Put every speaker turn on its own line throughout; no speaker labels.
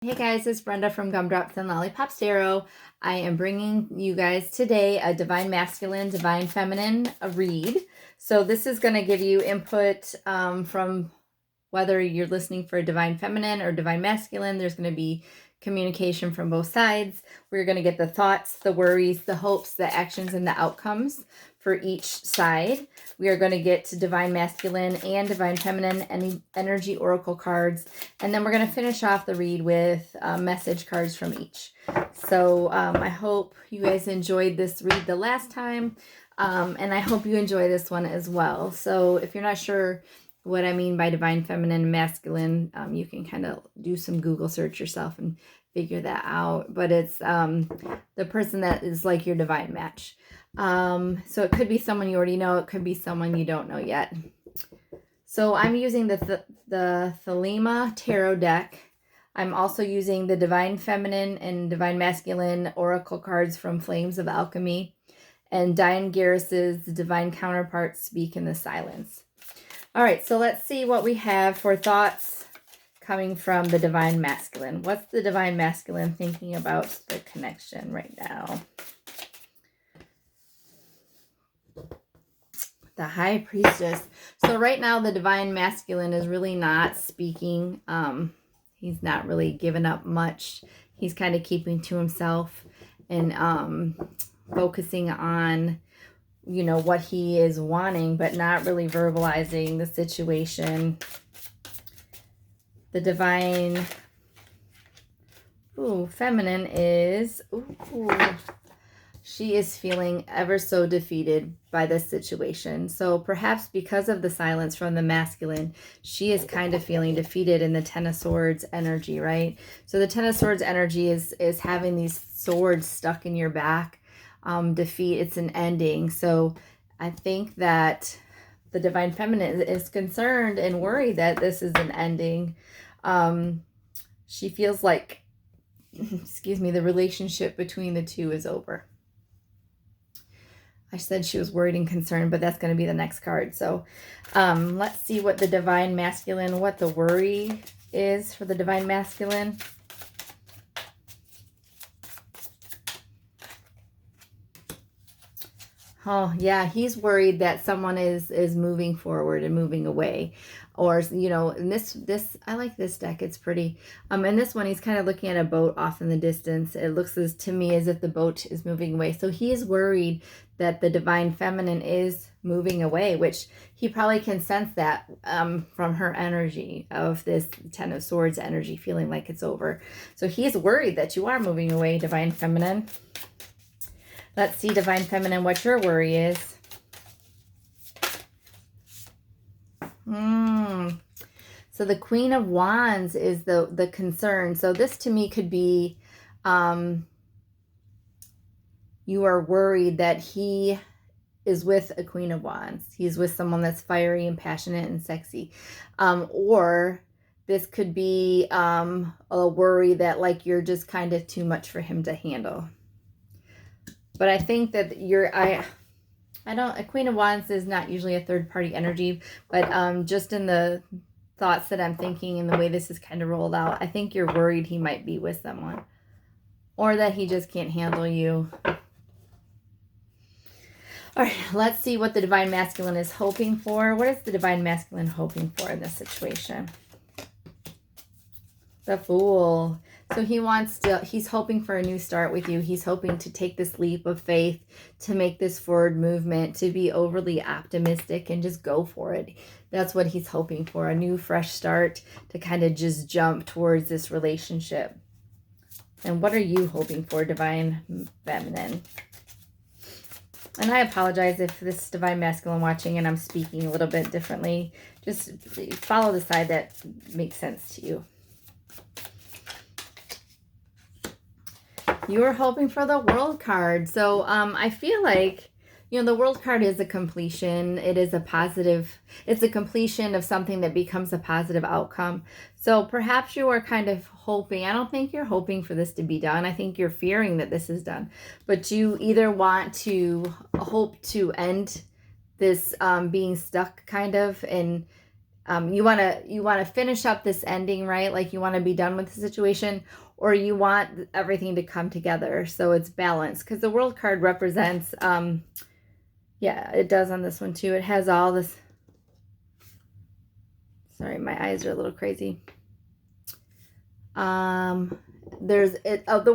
Hey guys, it's Brenda from Gumdrops and Lollipops Tarot. I am bringing you guys today a Divine Masculine, Divine Feminine read. So this is going to give you input from whether you're listening for a Divine Feminine or Divine Masculine. There's going to be communication from both sides. We're going to get the thoughts, the worries, the hopes, the actions, and the outcomes for each side. We are going to get to Divine Masculine and Divine Feminine energy oracle cards. And then we're going to finish off the read with message cards from each. So I hope you guys enjoyed this read the last time. And I hope you enjoy this one as well. So if you're not sure what I mean by Divine Feminine and Masculine, you can kind of do some Google search yourself and figure that out. But it's the person that is like your divine match. So it could be someone you already know. It could be someone you don't know yet. So I'm using the Thelema Tarot deck. I'm also using the Divine Feminine and Divine Masculine Oracle cards from Flames of Alchemy. And Dyan Garris's Divine Counterparts Speak in the Silence. All right, so let's see what we have for thoughts coming from the Divine Masculine. What's the Divine Masculine thinking about the connection right now? The High Priestess. So right now the Divine Masculine is really not speaking. He's not really giving up much. He's kind of keeping to himself and focusing on, you know, what he is wanting, but not really verbalizing the situation. The Divine Feminine is, she is feeling ever so defeated by this situation. So perhaps because of the silence from the masculine, she is kind of feeling defeated in the Ten of Swords energy, right? So the Ten of Swords energy is having these swords stuck in your back. Defeat, it's an ending. So I think that the Divine Feminine is concerned and worried that this is an ending. She feels like, excuse me, the relationship between the two is over. I said she was worried and concerned, but that's going to be the next card. So let's see what the Divine Masculine, what the worry is for the Divine Masculine. Oh, yeah, he's worried that someone is moving forward and moving away. Or, you know, and this, I like this deck. It's pretty. And this one, he's kind of looking at a boat off in the distance. It looks to me as if the boat is moving away. So he is worried that the Divine Feminine is moving away, which he probably can sense that from her energy of this Ten of Swords energy, feeling like it's over. So he's worried that you are moving away, Divine Feminine. Let's see, Divine Feminine, what your worry is. So the Queen of Wands is the concern. So this to me could be you are worried that he is with a Queen of Wands. He's with someone that's fiery and passionate and sexy. Or this could be a worry that like you're just kind of too much for him to handle. But I think that a Queen of Wands is not usually a third party energy, but just in the thoughts that I'm thinking and the way this is kind of rolled out, I think you're worried he might be with someone or that he just can't handle you. All right, let's see what the Divine Masculine is hoping for. What is the Divine Masculine hoping for in this situation? The Fool. So he's hoping for a new start with you. He's hoping to take this leap of faith, to make this forward movement, to be overly optimistic and just go for it. That's what he's hoping for, a new fresh start, to kind of just jump towards this relationship. And what are you hoping for, Divine Feminine? And I apologize if this is Divine Masculine watching and I'm speaking a little bit differently. Just follow the side that makes sense to you. You were hoping for the World card. So I feel like, you know, the World card is a completion. It is a positive. It's a completion of something that becomes a positive outcome. So perhaps you are kind of hoping. I don't think you're hoping for this to be done. I think you're fearing that this is done. But you either want to hope to end this being stuck kind of and you want to finish up this ending, right? Like you want to be done with the situation, or you want everything to come together so it's balanced, because the World card represents, yeah, it does on this one too. It has all this, sorry, my eyes are a little crazy. The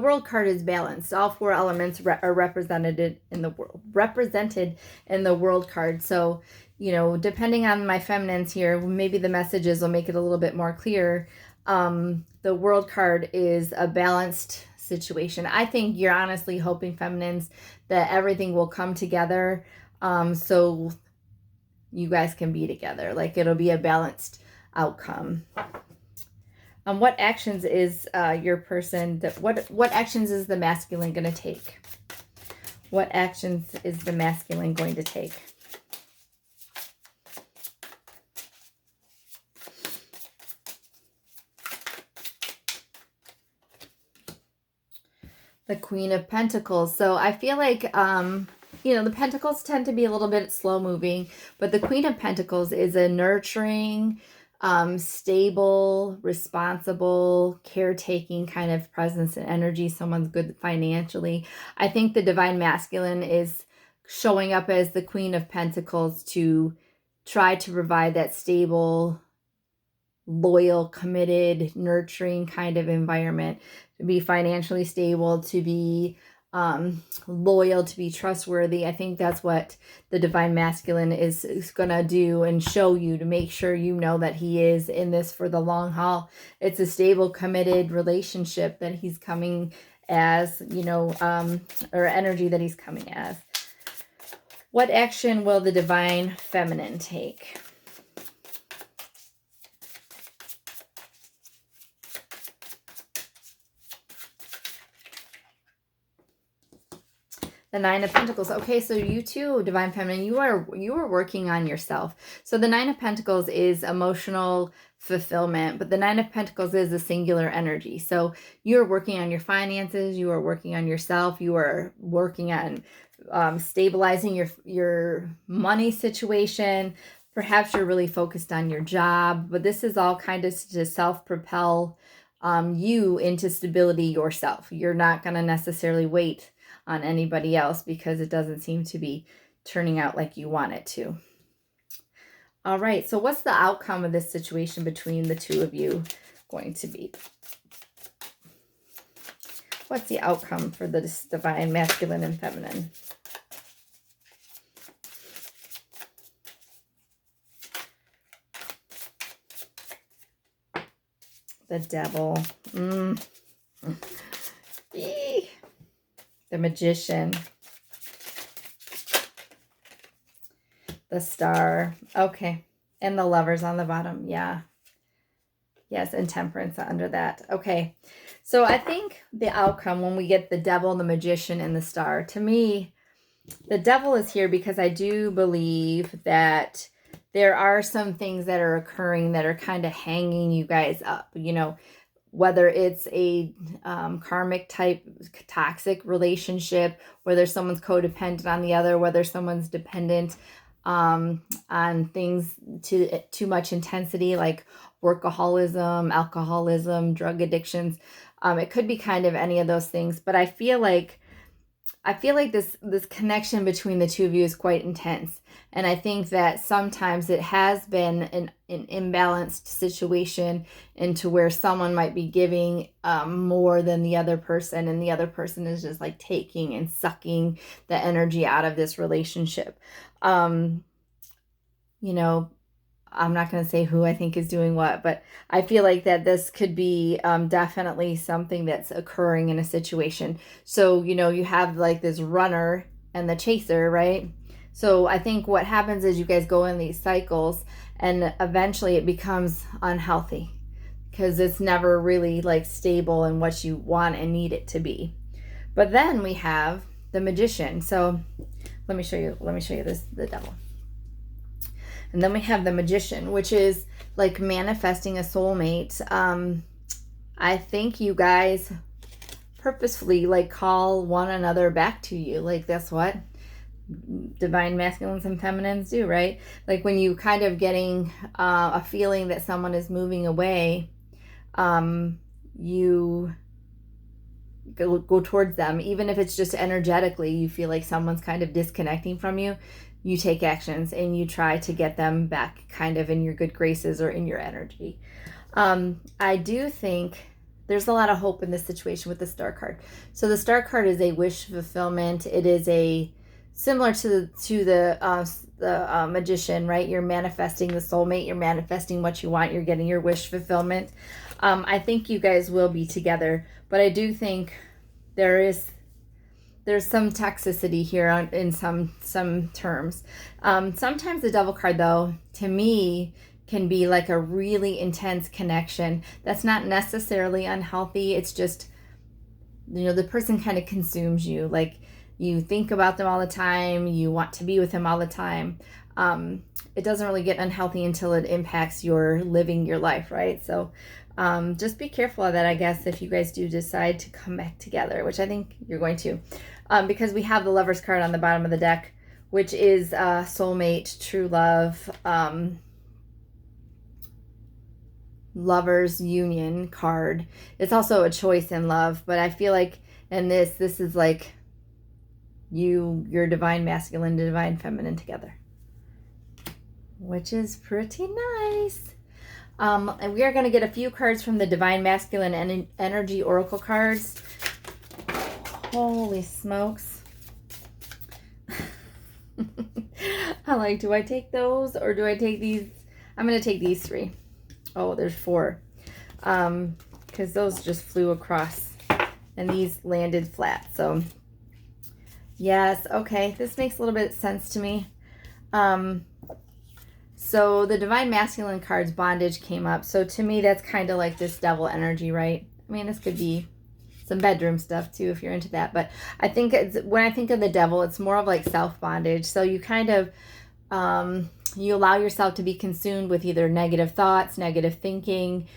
World card is balanced. All 4 elements are represented in the World card. So, you know, depending on my feminines here, maybe the messages will make it a little bit more clear. The World card is a balanced situation. I think you're honestly hoping, feminines, that everything will come together, so you guys can be together. Like it'll be a balanced outcome. What actions is your person, what actions is the masculine going to take? What actions is the masculine going to take? The Queen of Pentacles. So I feel like, you know, the Pentacles tend to be a little bit slow moving, but the Queen of Pentacles is a nurturing, stable, responsible, caretaking kind of presence and energy. Someone's good financially. I think the Divine Masculine is showing up as the Queen of Pentacles to try to provide that stable, loyal, committed, nurturing kind of environment, to be financially stable, to be loyal, to be trustworthy. I think that's what the Divine Masculine is going to do and show you, to make sure you know that he is in this for the long haul. It's a stable, committed relationship that he's coming as, you know, or energy that he's coming as. What action will the Divine Feminine take? The Nine of Pentacles. Okay, so you too, Divine Feminine, you are working on yourself. So the Nine of Pentacles is emotional fulfillment, but the Nine of Pentacles is a singular energy. So you're working on your finances, you are working on yourself, you are working on stabilizing your money situation. Perhaps you're really focused on your job, but this is all kind of to self-propel you into stability yourself. You're not going to necessarily wait on anybody else because it doesn't seem to be turning out like you want it to. All right, so what's the outcome of this situation between the two of you going to be? What's the outcome for the Divine Masculine and Feminine? The Devil. The Magician. The Star. Okay. And the Lovers on the bottom. Yeah. Yes, and Temperance under that. Okay. So I think the outcome when we get the Devil, the Magician, and the Star, to me, the Devil is here because I do believe that there are some things that are occurring that are kind of hanging you guys up, you know, whether it's a karmic type toxic relationship, whether someone's codependent on the other, whether someone's dependent on things to too much intensity, like workaholism, alcoholism, drug addictions. It could be kind of any of those things, but I feel like this connection between the two of you is quite intense. And I think that sometimes it has been an imbalanced situation into where someone might be giving more than the other person, and the other person is just like taking and sucking the energy out of this relationship. You know, I'm not going to say who I think is doing what, but I feel like that this could be definitely something that's occurring in a situation. So, you know, you have like this runner and the chaser, right? So I think what happens is you guys go in these cycles and eventually it becomes unhealthy because it's never really like stable in what you want and need it to be. But then we have the Magician. So let me show you the Devil. And then we have the Magician, which is like manifesting a soulmate. I think you guys purposefully like call one another back to you. Like, that's what divine masculines and feminines do, right? Like when you kind of getting a feeling that someone is moving away, you go towards them. Even if it's just energetically, you feel like someone's kind of disconnecting from you, you take actions and you try to get them back kind of in your good graces or in your energy. I do think there's a lot of hope in this situation with the Star card. So the Star card is a wish fulfillment. It is a similar to the Magician, right? You're manifesting the soulmate. You're manifesting what you want. You're getting your wish fulfillment. I think you guys will be together, but I do think there's some toxicity here in some terms. Sometimes the Devil card, though, to me, can be like a really intense connection that's not necessarily unhealthy. It's just, the person kind of consumes you. Like, you think about them all the time, you want to be with them all the time. It doesn't really get unhealthy until it impacts your living your life, right? So just be careful of that, I guess, if you guys do decide to come back together, which I think you're going to, because we have the Lovers card on the bottom of the deck, which is soulmate, true love, lovers union card. It's also a choice in love, but I feel like in this is like your divine masculine, divine feminine together, which is pretty nice. And we are going to get a few cards from the divine masculine energy oracle cards. Holy smokes. I'm like, do I take those or do I take these? I'm going to take these 3. Oh, there's 4. Because those just flew across and these landed flat. So, yes, okay. This makes a little bit of sense to me. So the divine masculine cards, bondage, came up. So to me, that's kind of like this devil energy, right? I mean, this could be some bedroom stuff too, if you're into that. But I think when I think of the devil, it's more of like self-bondage. So you kind of, you allow yourself to be consumed with either negative thoughts, negative thinking,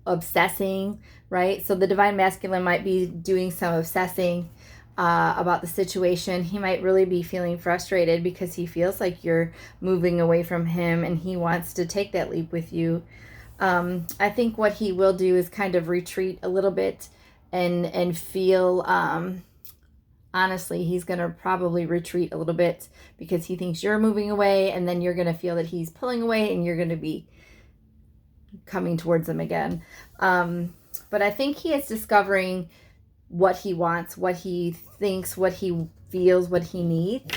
obsessing, right? So the divine masculine might be doing some obsessing about the situation. He might really be feeling frustrated because he feels like you're moving away from him and he wants to take that leap with you. I think what he will do is kind of retreat a little bit and feel, honestly, he's going to probably retreat a little bit because he thinks you're moving away, and then you're going to feel that he's pulling away and you're going to be coming towards him again. But I think he is discovering what he wants, what he thinks, what he feels, what he needs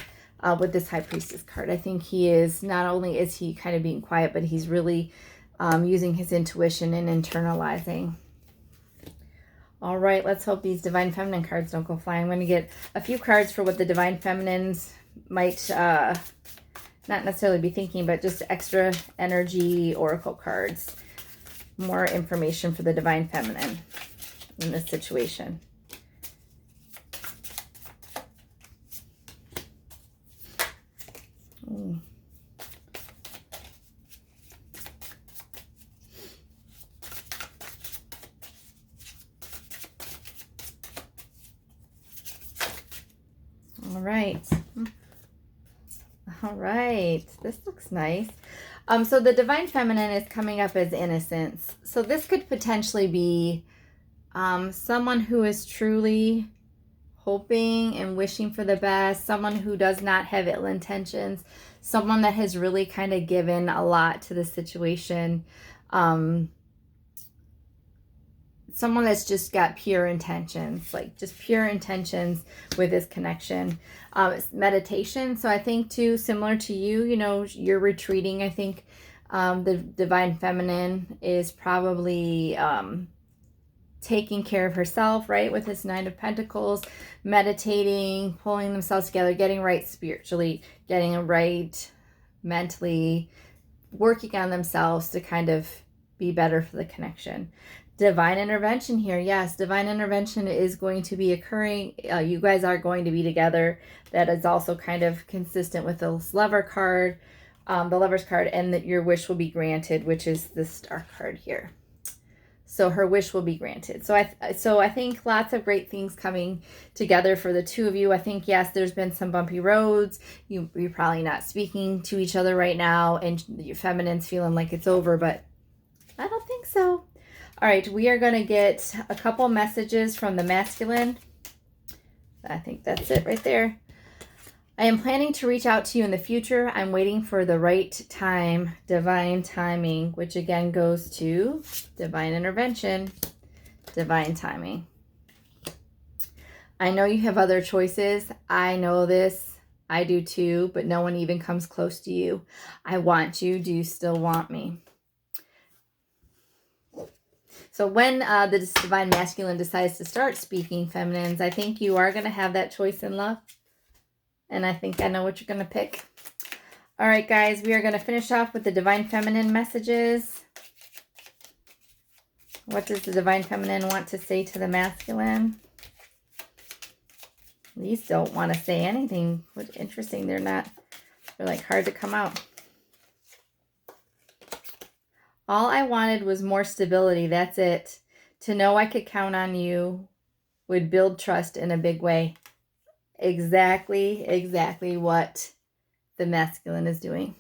with this High Priestess card. I think he is, not only is he kind of being quiet, but he's really using his intuition and internalizing. All right, let's hope these Divine Feminine cards don't go flying. I'm going to get a few cards for what the Divine Feminines might not necessarily be thinking, but just extra energy oracle cards. More information for the Divine Feminine in this situation. Ooh. All right. All right. This looks nice. So the Divine Feminine is coming up as innocence. So this could potentially be someone who is truly hoping and wishing for the best, someone who does not have ill intentions, someone that has really kind of given a lot to the situation, someone that's just got pure intentions, like just pure intentions with this connection. It's meditation. So I think too, similar to you, you're retreating. I think the Divine Feminine is probably taking care of herself, right? With this Nine of Pentacles, meditating, pulling themselves together, getting right spiritually, getting right mentally, working on themselves to kind of be better for the connection. Divine intervention here. Yes, divine intervention is going to be occurring. You guys are going to be together. That is also kind of consistent with the Lover card, the Lover's card, and that your wish will be granted, which is the Star card here. so her wish will be granted. So I think lots of great things coming together for the two of you. I think, yes, there's been some bumpy roads. You're probably not speaking to each other right now, and your feminine's feeling like it's over, but I don't think so. All right, we are going to get a couple messages from the masculine. I think that's it right there. I am planning to reach out to you in the future. I'm waiting for the right time, divine timing, which again goes to divine intervention, divine timing. I know you have other choices. I know this. I do too, but no one even comes close to you. I want you. Do you still want me? So when the divine masculine decides to start speaking, feminines, I think you are going to have that choice in love. And I think I know what you're going to pick. All right, guys, we are going to finish off with the divine feminine messages. What does the divine feminine want to say to the masculine? These don't want to say anything. What's interesting, they're like hard to come out. All I wanted was more stability. That's it. To know I could count on you would build trust in a big way. Exactly what the masculine is doing.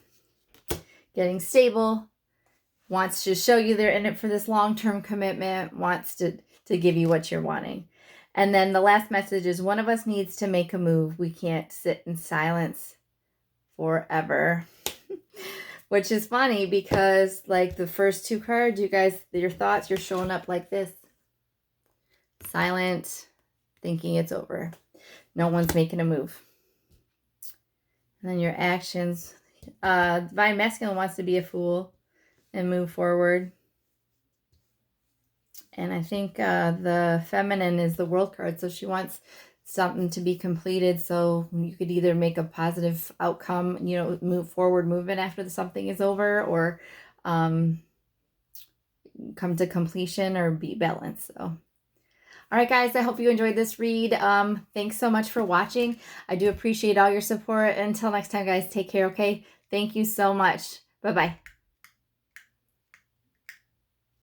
Getting stable, wants to show you they're in it for this long-term commitment, wants to give you what you're wanting. And then the last message is one of us needs to make a move. We can't sit in silence forever. Which is funny because like the first two cards, you guys, your thoughts, you're showing up like this. Silent, thinking it's over. No one's making a move. And then your actions. Divine masculine wants to be a fool and move forward. And I think the feminine is the world card. So she wants something to be completed. So you could either make a positive outcome, move forward movement after something is over, or come to completion or be balanced. So. All right, guys, I hope you enjoyed this read. Thanks so much for watching. I do appreciate all your support. Until next time, guys, take care, okay? Thank you so much. Bye-bye.